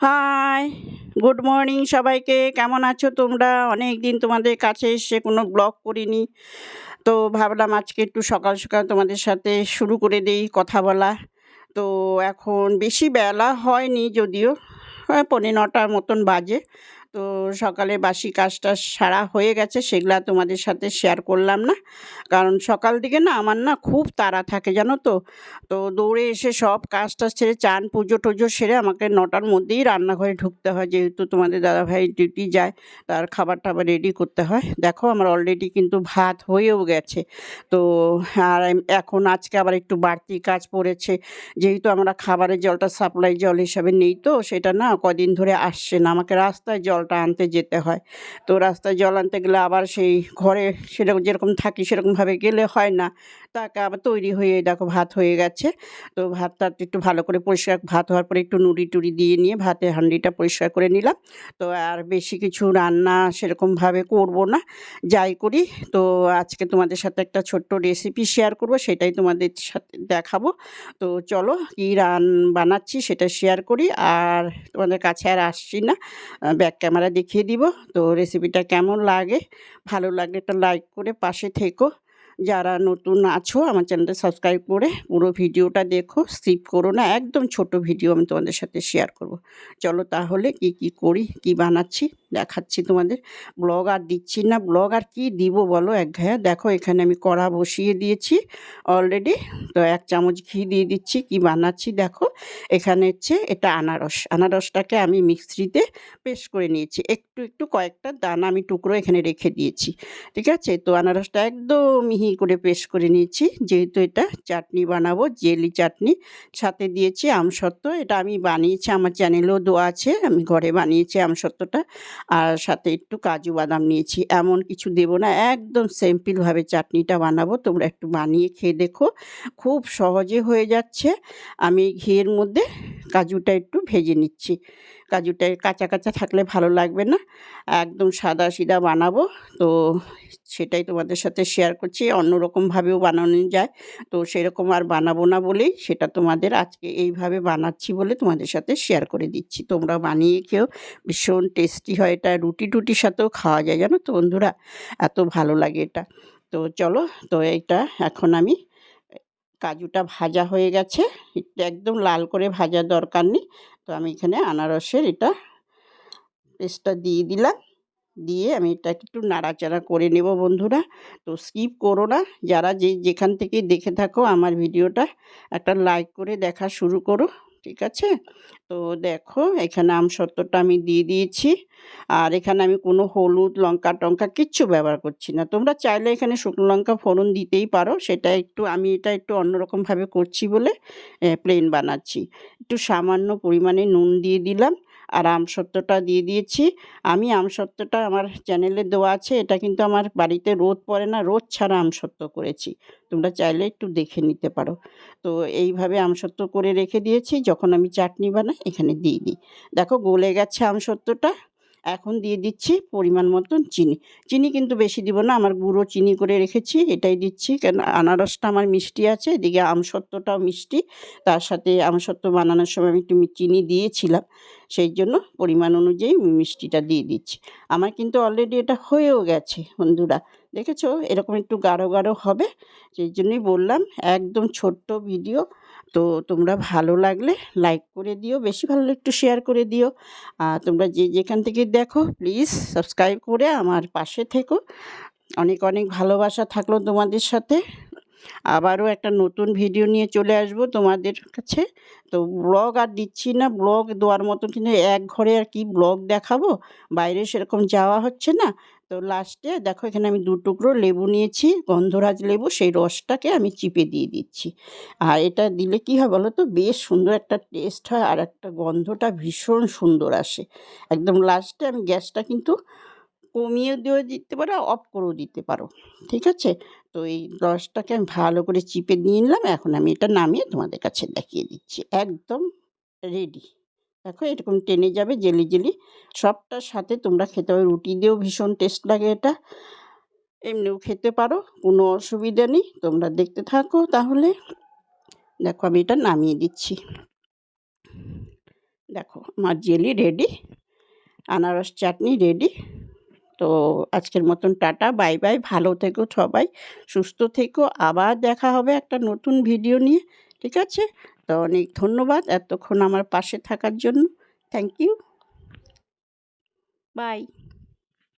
High, good morning সবাইকে। কেমন আছো তোমরা? অনেক দিন তোমাদের কাছে এসে কোনো ব্লগ করিনি। তো ভাবলাম আজকে একটু সকাল সকাল তোমাদের সাথে শুরু করে দেই কথা বলা। তো এখন বেশি বেলা হয়নি যদিও, 9:45 মতন বাজে। তো সকালে বাসি কাজটা সারা হয়ে গেছে, সেগুলা তোমাদের সাথে শেয়ার করলাম না। কারণ সকাল দিকে না আমার না খুব তাড়া থাকে জানো তো। তো দৌড়ে এসে সব কাজ টাজ সেরে চান পুজো টুজো সেরে আমাকে 9টার মধ্যেই রান্নাঘরে ঢুকতে হয়, যেহেতু তোমাদের দাদাভাই ডিউটি যায়, তার খাবার টাবার রেডি করতে হয়। দেখো আমার অলরেডি কিন্তু ভাত হয়েও গেছে। তো আর এখন আজকে আবার একটু বাড়তি কাজ পড়েছে, যেহেতু আমরা খাবারের জলটা সাপ্লাই জল হিসাবে নেই, তো সেটা না কদিন ধরে আসছে না, আমাকে রাস্তায় জলটা আনতে যেতে হয়। তো রাস্তায় জল আনতে গেলে আবার সেই ঘরে সেরকম যেরকম থাকি সেরকমভাবে গেলে হয় না। তাকে আবার তৈরি হয়ে দেখো ভাত হয়ে গেছে। তো ভাতটা একটু ভালো করে পরিষ্কার, ভাত হওয়ার পরে একটু নুড়ি টুড়ি দিয়ে নিয়ে ভাতের হাঁড়িটা পরিষ্কার করে নিলাম। তো আর বেশি কিছু রান্না সেরকমভাবে করব না, যাই করি। তো আজকে তোমাদের সাথে একটা ছোট্ট রেসিপি শেয়ার করব, সেটাই তোমাদের সাথে দেখাবো। তো চলো কী বানাচ্ছি সেটা শেয়ার করি। আর তোমাদের কাছে আর আসছি না, ব্যাক ক্যামেরা দেখিয়ে দিব। তো রেসিপিটা কেমন লাগে, ভালো লাগলে একটা লাইক করে পাশে থেকো। যারা নতুন আছো আমার চ্যানেলটা সাবস্ক্রাইব করে পুরো ভিডিওটা দেখো, স্কিপ করো না, একদম ছোট ভিডিও আমি তোমাদের সাথে শেয়ার করব। চলো তাহলে কি করি, কি বানাচ্ছি দেখাচ্ছি তোমাদের। ব্লগ আর দিচ্ছি না, ব্লগ আর কি দিব বলো, একঘেয়ে। দেখো এখানে আমি কড়া বসিয়ে দিয়েছি অলরেডি। তো 1 চামচ ঘি দিয়ে দিচ্ছি। কি বানাচ্ছি দেখো, এখানে হচ্ছে এটা আনারসটাকে আমি মিক্সিতে পেস্ট করে নিয়েছি। একটু একটু কয়েকটা দানা আমি টুকরো এখানে রেখে দিয়েছি, ঠিক আছে। তো আনারসটা একদম মিহি করে পেস্ট করে নিয়েছি, যেহেতু এটা চাটনি বানাবো, জেলি চাটনি। সাথে দিয়েছি আমসত্ত্ব, এটা আমি বানিয়েছি, আমার চ্যানেলেও দেওয়া আছে, আমি ঘরে বানিয়েছি আমসত্ত্বটা। আর সাথে একটু কাজু বাদাম নিয়েছি, এমন কিছু দেবো না, একদম সিম্পলভাবে চাটনিটা বানাবো। তোমরা একটু বানিয়ে খেয়ে দেখো, খুব সহজে হয়ে যাচ্ছে। আমি ঘিয়ের মধ্যে কাজুটা একটু ভেজে নিচ্ছি। কাজুটা কাঁচা কাঁচা থাকলে ভালো লাগবে না, একদম সাদা সিধা বানাবো। তো সেটাই তোমাদের সাথে শেয়ার করছি। অন্যরকমভাবেও বানানো যায়, তো সেরকম আর বানাবো না বলেই সেটা তোমাদের আজকে এইভাবে বানাচ্ছি বলে তোমাদের সাথে শেয়ার করে দিচ্ছি। তোমরা বানিয়ে খেও, ভীষণ টেস্টি হয় এটা, রুটি টুটির সাথেও খাওয়া যায় জানো তো বন্ধুরা, এত ভালো লাগে এটা। তো চলো, তো এইটা এখন আমি, কাজুটা ভাজা হয়ে গেছে, একটু একদম লাল করে ভাজার দরকার নেই। তো আমি এখানে আনারসের এটা পেস্টটা দিয়ে দিলাম। দিয়ে আমি এটা একটু নাড়াচাড়া করে নেব বন্ধুরা। তো স্কিপ করো না, যারা যেখান থেকে দেখে থাকো আমার ভিডিওটা, একটা লাইক করে দেখা শুরু করো, ঠিক আছে। তো দেখো এখানে আমসত্ত্বটা আমি দিয়ে দিয়েছি। আর এখানে আমি কোনো হলুদ লঙ্কা টঙ্কা কিচ্ছু ব্যবহার করছি না। তোমরা চাইলে এখানে শুকনো লঙ্কা ফোড়ন দিতেই পারো, সেটা একটু আমি এটা একটু অন্যরকমভাবে করছি বলে প্লেন বানাচ্ছি। একটু সামান্য পরিমাণে নুন দিয়ে দিলাম, আর আমসত্ত্বটা দিয়ে দিয়েছি। আমি আমসত্ত্বটা আমার চ্যানেলে দেওয়া আছে, এটা কিন্তু আমার বাড়িতে রোদ পড়ে না, রোদ ছাড়া আমসত্ত্ব করেছি, তোমরা চাইলে একটু দেখে নিতে পারো। তো এইভাবে আমসত্ত্ব করে রেখে দিয়েছি, যখন আমি চাটনি বানাই এখানে দিয়ে দিই। দেখো গলে গেছে আমসত্ত্বটা। এখন দিয়ে দিচ্ছি পরিমাণ মতন চিনি। চিনি কিন্তু বেশি দিব না, আমার গুঁড়ো চিনি করে রেখেছি এটাই দিচ্ছি, কেন আনারসটা আমার মিষ্টি আছে, এদিকে আমসত্ত্বটাও মিষ্টি। তার সাথে আমসত্ত্ব বানানোর সময় আমি একটু চিনি দিয়েছিলাম, সেই জন্য পরিমাণ অনুযায়ী মিষ্টিটা দিয়ে দিচ্ছি। আমার কিন্তু অলরেডি এটা হয়েও গেছে বন্ধুরা, দেখেছো এরকম একটু গাঢ় গাঢ় হবে। সেই জন্যই বললাম একদম ছোট্ট ভিডিও। তো তোমরা ভালো লাগলে লাইক করে দিও, বেশি ভালো লাগলে একটু শেয়ার করে দিও। আর তোমরা যেখান থেকে দেখো প্লিজ সাবস্ক্রাইব করে আমার পাশে থেকো। অনেক অনেক ভালোবাসা থাকলো তোমাদের সাথে। আবারও একটা নতুন ভিডিও নিয়ে চলে আসবো তোমাদের কাছে। তো ব্লগ আর দিচ্ছি না, ব্লগ দেওয়ার মতো কিন্তু এক ঘরে আর কি ব্লগ দেখাবো, বাইরে সেরকম যাওয়া হচ্ছে না। তো লাস্টে দেখো এখানে আমি 2 টুকরো লেবু নিয়েছি, গন্ধরাজ লেবু, সেই রসটাকে আমি চিপে দিয়ে দিচ্ছি। আর এটা দিলে কী হয় বলো তো, বেশ সুন্দর একটা টেস্ট হয়, আর একটা গন্ধটা ভীষণ সুন্দর আসে। একদম লাস্টে আমি গ্যাসটা কিন্তু কমিয়ে দিয়েও দিতে পারো, অফ করেও দিতে পারো, ঠিক আছে। তো এই রসটাকে আমি ভালো করে চিপে নিয়ে নিলাম, এখন আমি এটা নামিয়ে তোমাদের কাছে দেখিয়ে দিচ্ছি, একদম রেডি। দেখো এরকম টেনে যাবে জেলি জেলি, সবটার সাথে তোমরা খেতে পারো, রুটি দিয়েও ভীষণ টেস্ট লাগে এটা, এমনিও খেতে পারো, কোনো অসুবিধা নেই। তোমরা দেখতে থাকো তাহলে। দেখো আমি এটা নামিয়ে দিচ্ছি। দেখো আমার জেলি রেডি, আনারস চাটনি রেডি। তো আজকের মতন টাটা, বাই বাই, ভালো থেকো সবাই, সুস্থ থেকো, আবার দেখা হবে একটা নতুন ভিডিও নিয়ে, ঠিক আছে? তো অনেক ধন্যবাদ এতক্ষণ আমার পাশে থাকার জন্য। Thank you, by.